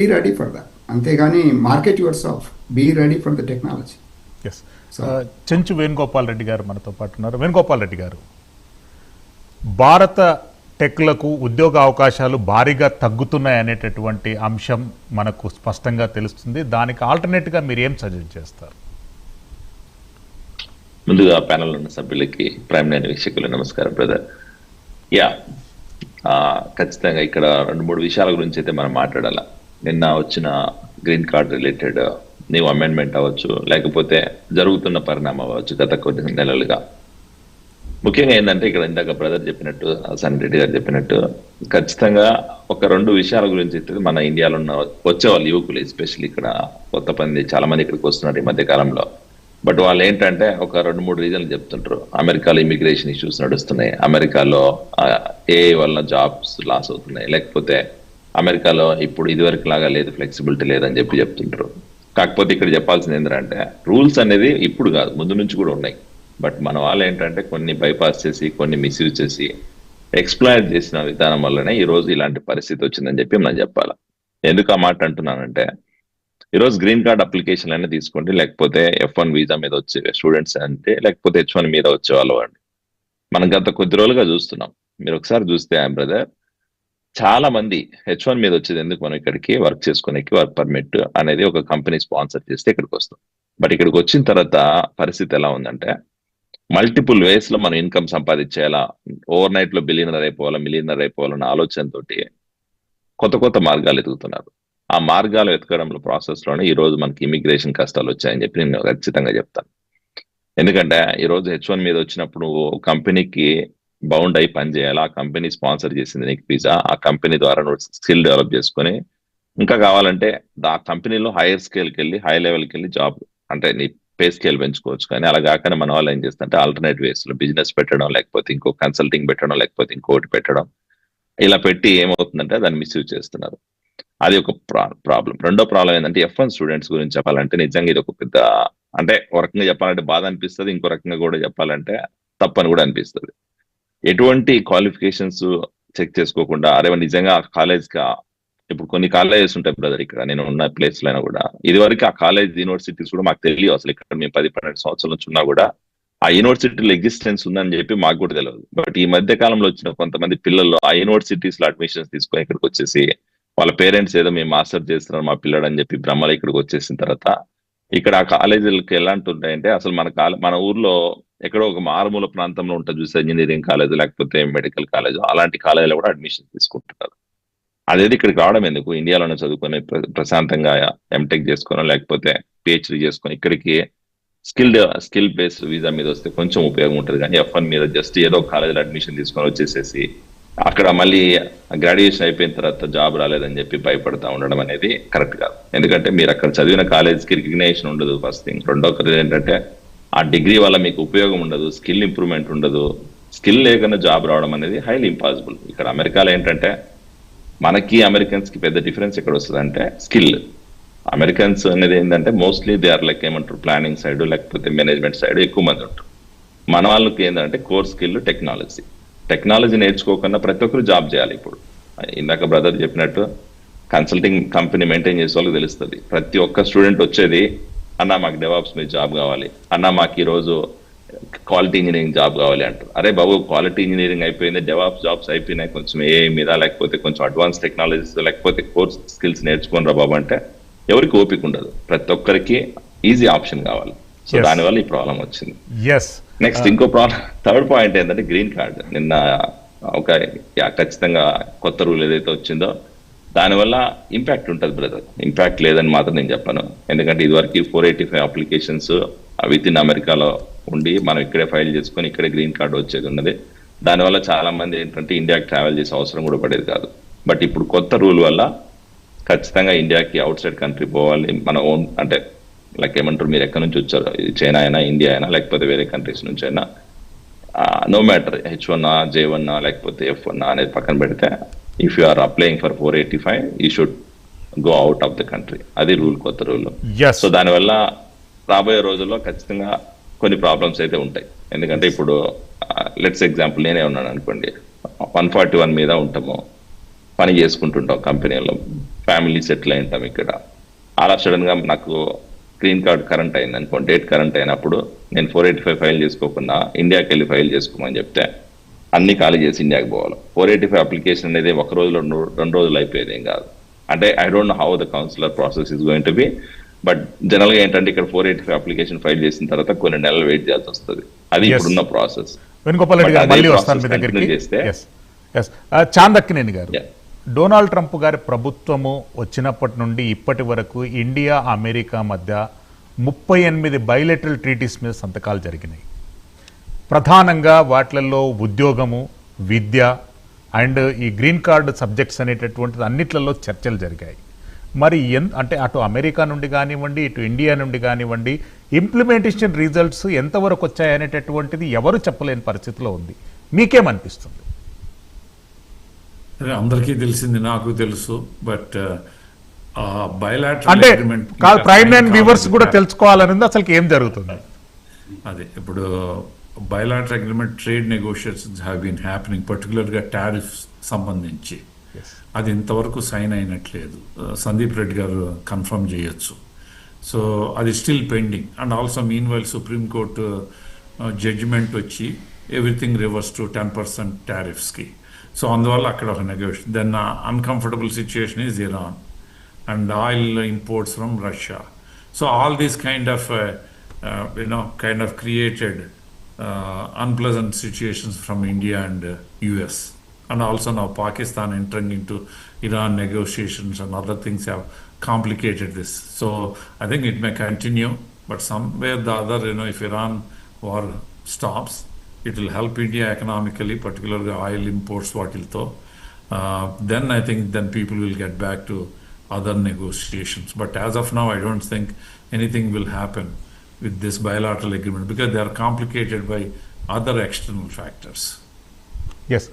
Be ready for that, అంతేగాని market yourself, be ready for the technology. Yes. Chenchu Venugopal Reddy గారు మనతో పాటు ఉన్నారు. వేణుగోపాల్ రెడ్డి గారు, భారత టెక్లకు ఉద్యోగ అవకాశాలు భారీగా తగ్గుతున్నాయి అనేటటువంటి అంశం మనకు స్పష్టంగా తెలుస్తుంది. దానికి ఆల్టర్నేట్గా మీరు ఏం సజెస్ట్ చేస్తారు? ముందుగా ప్యానల్ ఉన్న సభ్యులకి, ప్రైమ్ లైన్ వీక్షకులు నమస్కారం బ్రదర్. ఖచ్చితంగా ఇక్కడ 2-3 విషయాల గురించి అయితే మనం మాట్లాడాల. నిన్న వచ్చిన green card related new amendment అవ్వచ్చు, లేకపోతే జరుగుతున్న పరిణామం అవ్వచ్చు గత కొన్ని నెలలుగా. ముఖ్యంగా ఏంటంటే ఇక్కడ ఇందాక బ్రదర్ చెప్పినట్టు, సన్ రెడ్డి గారు చెప్పినట్టు, ఖచ్చితంగా ఒక 2 విషయాల గురించి అయితే మన ఇండియాలో ఉన్న వచ్చేవాళ్ళు యువకులు, ఎస్పెషల్లీ ఇక్కడ కొత్త మంది చాలా మంది ఇక్కడికి వస్తున్నారు ఈ మధ్య కాలంలో. బట్ వాళ్ళు ఏంటంటే ఒక 2-3 రీజన్లు చెప్తుంటారు. అమెరికాలో ఇమిగ్రేషన్ ఇష్యూస్ నడుస్తున్నాయి, అమెరికాలో ఏఐ వల్ల జాబ్స్ లాస్ అవుతున్నాయి, లేకపోతే అమెరికాలో ఇప్పుడు ఇదివరకు లాగా లేదు, ఫ్లెక్సిబిలిటీ లేదని చెప్తుంటారు. కాకపోతే ఇక్కడ చెప్పాల్సింది ఏంటంటే రూల్స్ అనేది ఇప్పుడు కాదు, ముందు నుంచి కూడా ఉన్నాయి. బట్ మన వాళ్ళు ఏంటంటే కొన్ని బైపాస్ చేసి, కొన్ని మిస్యూజ్ చేసి, ఎక్స్ప్లాయిట్ చేసిన విధానం వల్లనే ఈరోజు ఇలాంటి పరిస్థితి వచ్చిందని చెప్పి మనం చెప్పాలి. ఎందుకు ఆ మాట అంటున్నానంటే, ఈరోజు గ్రీన్ కార్డ్ అప్లికేషన్ అయినా తీసుకోండి, లేకపోతే F1 వీసా మీద వచ్చే స్టూడెంట్స్ అంటే, లేకపోతే H1 మీద వచ్చే వాళ్ళు అండి, మనం గత కొద్ది రోజులుగా చూస్తున్నాం. మీరు ఒకసారి చూస్తే బ్రదర్, చాలా మంది H1 మీద వచ్చేది ఎందుకు, మనం ఇక్కడికి వర్క్ చేసుకోనికి వర్క్ పర్మిట్ అనేది ఒక కంపెనీ స్పాన్సర్ చేస్తే ఇక్కడికి వస్తాం. బట్ ఇక్కడికి వచ్చిన తర్వాత పరిస్థితి ఎలా ఉందంటే, మల్టిపుల్ వేస్ లో మనం ఇన్కమ్ సంపాదించేలా, ఓవర్ నైట్ లో బిలియనర్ అయిపోవాలా, మిలియనర్ అయిపోవాలన్న ఆలోచనతోటి కొత్త కొత్త మార్గాలు ఎదుగుతున్నారు. ఆ మార్గాలు ఎతకడంలో ప్రాసెస్ లోనే ఈ రోజు మనకి ఇమిగ్రేషన్ కష్టాలు వచ్చాయని చెప్పి నేను ఖచ్చితంగా చెప్తాను. ఎందుకంటే ఈ రోజు H1 మీద వచ్చినప్పుడు కంపెనీకి బౌండ్ అయి పని చేయాలి, ఆ కంపెనీ స్పాన్సర్ చేసింది నీకు వీసా, ఆ కంపెనీ ద్వారా నువ్వు స్కిల్ డెవలప్ చేసుకొని, ఇంకా కావాలంటే ఆ కంపెనీలో హైయర్ స్కేల్కి వెళ్ళి, హై లెవెల్కి వెళ్ళి జాబ్ అంటే నీ పే స్కేల్ పెంచుకోవచ్చు. కానీ అలా కాకుండా మన వాళ్ళు ఏం చేస్తుంటే ఆల్టర్నేట్ వేస్ లో బిజినెస్ పెట్టడం, లేకపోతే ఇంకో కన్సల్టింగ్ పెట్టడం, లేకపోతే ఇంకోటి పెట్టడం, ఇలా పెట్టి ఏమవుతుందంటే దాన్ని మిస్యూజ్ చేస్తున్నారు. అది ఒక ప్రాబ్లం. రెండో ప్రాబ్లం ఏంటంటే F1 స్టూడెంట్స్ గురించి చెప్పాలంటే నిజంగా ఇది ఒక పెద్ద, అంటే ఒక రకంగా చెప్పాలంటే బాధ అనిపిస్తుంది, ఇంకో రకంగా కూడా చెప్పాలంటే తప్పని కూడా అనిపిస్తుంది. ఎటువంటి క్వాలిఫికేషన్స్ చెక్ చేసుకోకుండా, అరే నిజంగా కాలేజ్గా, ఇప్పుడు కొన్ని కాలేజెస్ ఉంటాయి బ్రదర్, ఇక్కడ నేను ఉన్న ప్లేస్ లో అయినా కూడా ఇదివరకు ఆ కాలేజ్ యూనివర్సిటీస్ కూడా మాకు తెలియదు అసలు. ఇక్కడ మేము 10-12 సంవత్సరాల నుంచి ఉన్నా కూడా ఆ యూనివర్సిటీలో ఎగ్జిస్టెన్స్ ఉందని చెప్పి మాకు కూడా తెలియదు. బట్ ఈ మధ్య కాలంలో వచ్చిన కొంతమంది పిల్లలు ఆ యూనివర్సిటీస్ లో అడ్మిషన్స్ తీసుకొని ఇక్కడికి వచ్చేసి, వాళ్ళ పేరెంట్స్ ఏదో మేము మాస్టర్ చేస్తున్నారు మా పిల్లడు అని చెప్పి భ్రమలు ఇక్కడికి వచ్చేసిన తర్వాత, ఇక్కడ ఆ కాలేజీలకి ఎలాంటి ఉంటాయంటే, అసలు మన ఊర్లో ఎక్కడో ఒక మారుమూల ప్రాంతంలో ఉంటుంది చూస్తే ఇంజనీరింగ్ కాలేజ్, లేకపోతే మెడికల్ కాలేజ్, అలాంటి కాలేజీలో కూడా అడ్మిషన్ తీసుకుంటున్నారు. అదేది ఇక్కడికి రావడం ఎందుకు, ఇండియాలోనే చదువుకొని ప్రశాంతంగా ఎంటెక్ చేసుకోనో లేకపోతే PhD చేసుకొని ఇక్కడికి స్కిల్ బేస్డ్ వీసా మీద వస్తే కొంచెం ఉపయోగం ఉంటుంది. కానీ F1 మీద జస్ట్ ఏదో కాలేజీలో అడ్మిషన్ తీసుకొని వచ్చేసేసి అక్కడ మళ్ళీ గ్రాడ్యుయేషన్ అయిపోయిన తర్వాత జాబ్ రాలేదని చెప్పి భయపడతా ఉండడం అనేది కరెక్ట్ కాదు. ఎందుకంటే మీరు అక్కడ చదివిన కాలేజ్కి రికగ్నేషన్ ఉండదు, ఫస్ట్ థింగ్. రెండోది ఏంటంటే ఆ డిగ్రీ వల్ల మీకు ఉపయోగం ఉండదు, స్కిల్ ఇంప్రూవ్మెంట్ ఉండదు. స్కిల్ లేకుండా జాబ్ రావడం అనేది హైలీ ఇంపాసిబుల్. ఇక్కడ అమెరికాలో ఏంటంటే మనకి అమెరికన్స్ కి పెద్ద డిఫరెన్స్ ఎక్కడ వస్తుంది అంటే స్కిల్. అమెరికన్స్ అనేది ఏంటంటే మోస్ట్లీ దే ఆర్ లైక్ ఏమంటారు, ప్లానింగ్ సైడ్ లేకపోతే మేనేజ్మెంట్ సైడ్ ఎక్కువ మంది ఉంటారు. మన వాళ్ళకి ఏంటంటే కోర్ స్కిల్ టెక్నాలజీ నేర్చుకోకుండా ప్రతి ఒక్కరు జాబ్ చేయాలి. ఇప్పుడు ఇందాక బ్రదర్ చెప్పినట్టు కన్సల్టింగ్ కంపెనీ మెయింటైన్ చేసే వాళ్ళకి తెలుస్తుంది. ప్రతి ఒక్క స్టూడెంట్ వచ్చేది, అన్న మాకు డెవాప్స్ మీద జాబ్ కావాలి, అన్న మాకు ఈరోజు క్వాలిటీ ఇంజనీరింగ్ జాబ్ కావాలి అంటారు. అరే బాబు, క్వాలిటీ ఇంజనీరింగ్ అయిపోయింది, డెవాప్స్ జాబ్స్ అయిపోయినాయి, కొంచెం AI మీద లేకపోతే కొంచెం అడ్వాన్స్ టెక్నాలజీస్ లేకపోతే కోర్స్ స్కిల్స్ నేర్చుకోనరా బాబు అంటే ఎవరికి ఓపిక ఉండదు. ప్రతి ఒక్కరికి ఈజీ ఆప్షన్ కావాలి. సో దానివల్ల ఈ ప్రాబ్లం వచ్చింది. నెక్స్ట్ ఇంకో ప్రాబ్లం, థర్డ్ పాయింట్ ఏంటంటే గ్రీన్ కార్డ్. నిన్న ఒక ఖచ్చితంగా కొత్త రూల్ ఏదైతే వచ్చిందో దానివల్ల ఇంపాక్ట్ ఉంటుంది బ్రదర్. ఇంపాక్ట్ లేదని మాత్రం నేను చెప్పాను. ఎందుకంటే ఇదివరకు 485 అప్లికేషన్స్ విత్ ఇన్ అమెరికాలో ఉండి మనం ఇక్కడే ఫైల్ చేసుకొని ఇక్కడే గ్రీన్ కార్డ్ వచ్చేది ఉన్నది. దానివల్ల చాలా మంది ఏంటంటే ఇండియాకి ట్రావెల్ చేసే అవసరం కూడా పడేది కాదు. బట్ ఇప్పుడు కొత్త రూల్ వల్ల ఖచ్చితంగా ఇండియాకి అవుట్ సైడ్ కంట్రీ పోవాలి, మన ఓన్ అంటే లైక్ ఏమంటారు, మీరు ఎక్కడి నుంచి వచ్చారు, ఇది చైనా అయినా, ఇండియా అయినా, లేకపోతే వేరే కంట్రీస్ నుంచి అయినా, నో మ్యాటర్ H1 J1 లేకపోతే F1 అనేది పక్కన పెడితే, if you are applying for 485 you should go out of the country. అది రూల్, కొత్త రూల్. సో దానివల్ల రాబోయే రోజుల్లో ఖచ్చితంగా కొన్ని ప్రాబ్లమ్స్ అయితే ఉంటాయి. ఎందుకంటే ఇప్పుడు లెట్స్ ఎగ్జాంపుల్ నేనే ఉన్నాను అనుకోండి, 141 మీద ఉంటాము, పని చేసుకుంటుంటాం కంపెనీలో ఫ్యామిలీ సెటిల్ అయి ఉంటాం ఇక్కడ. అలా సడన్ గా నాకు గ్రీన్ కార్డ్ కరెంట్ అయింది అనుకో, డేట్ కరెంట్ అయినప్పుడు నేను 485 ఫైల్ చేసుకోకుండా ఇండియాకి వెళ్ళి ఫైల్ చేసుకోమని చెప్తే అన్ని ఖాళీ చేసి ఇండియాకి పోవాలి. 485 అప్లికేషన్ అనేది ఒక రోజులో 2 రోజులు అయిపోయేది ఏం కాదు. అంటే I don't know how the councillor process is going to be, but general గా ఏంటంటే ఇక్కడ 485 అప్లికేషన్ ఫైల్ చేసిన తర్వాత కొన్ని నెలలు వెయిట్ చేయాల్సి వస్తుంది. అది ఇప్పుడున్న ప్రాసెస్. వేణుగోపాల్ రెడ్డి గారు మళ్ళీ వస్తాను మీ దగ్గరికి. చాందక్కినేని గారు, డొనాల్డ్ ట్రంప్ గారి ప్రభుత్వము వచ్చినప్పటి నుండి ఇప్పటి వరకు ఇండియా అమెరికా మధ్య 38 బైలేటరల్ ట్రీటీస్ మీద సంతకాలు జరిగినాయి. ప్రధానంగా వాటిలలో ఉద్యోగము, విద్య అండ్ ఈ గ్రీన్ కార్డు సబ్జెక్ట్స్ అనేటటువంటిది అన్నిట్లలో చర్చలు జరిగాయి. మరి అంటే అటు అమెరికా నుండి కానివ్వండి, ఇటు ఇండియా నుండి కానివ్వండి, ఇంప్లిమెంటేషన్ రిజల్ట్స్ ఎంతవరకు వచ్చాయనేటటువంటిది ఎవరు చెప్పలేని పరిస్థితిలో ఉంది. మీకేమనిపిస్తుంది? అందరికీ తెలిసింది, నాకు తెలుసు. బట్ అంటే ప్రైమ్ లైన్ వ్యూవర్స్ కూడా తెలుసుకోవాలని అసలు ఏం జరుగుతుంది అదే. ఇప్పుడు bilateral agreement, trade negotiations have been happening, పర్టికులర్గా టారిఫ్ సంబంధించి. అది ఇంతవరకు సైన్ అయినట్లేదు. సందీప్ రెడ్డి గారు కన్ఫర్మ్ చేయొచ్చు. సో అది still pending. And also meanwhile supreme court judgment వచ్చి ఎవ్రీథింగ్ రివర్స్ టు 10% టారిఫ్స్కి. సో అందువల్ల అక్కడ ఒక negotiation. Then uncomfortable situation is Iran and oil imports from Russia. So all these kind of created unpleasant situations from India and US. And also now Pakistan entering into Iran negotiations and other things have complicated this. So I think it may continue, but somewhere the other, if Iran war stops, it will help India economically, particularly oil imports, then I think then people will get back to other negotiations. But as of now, I don't think anything will happen with this bilateral agreement because they are complicated by other external factors. Yes.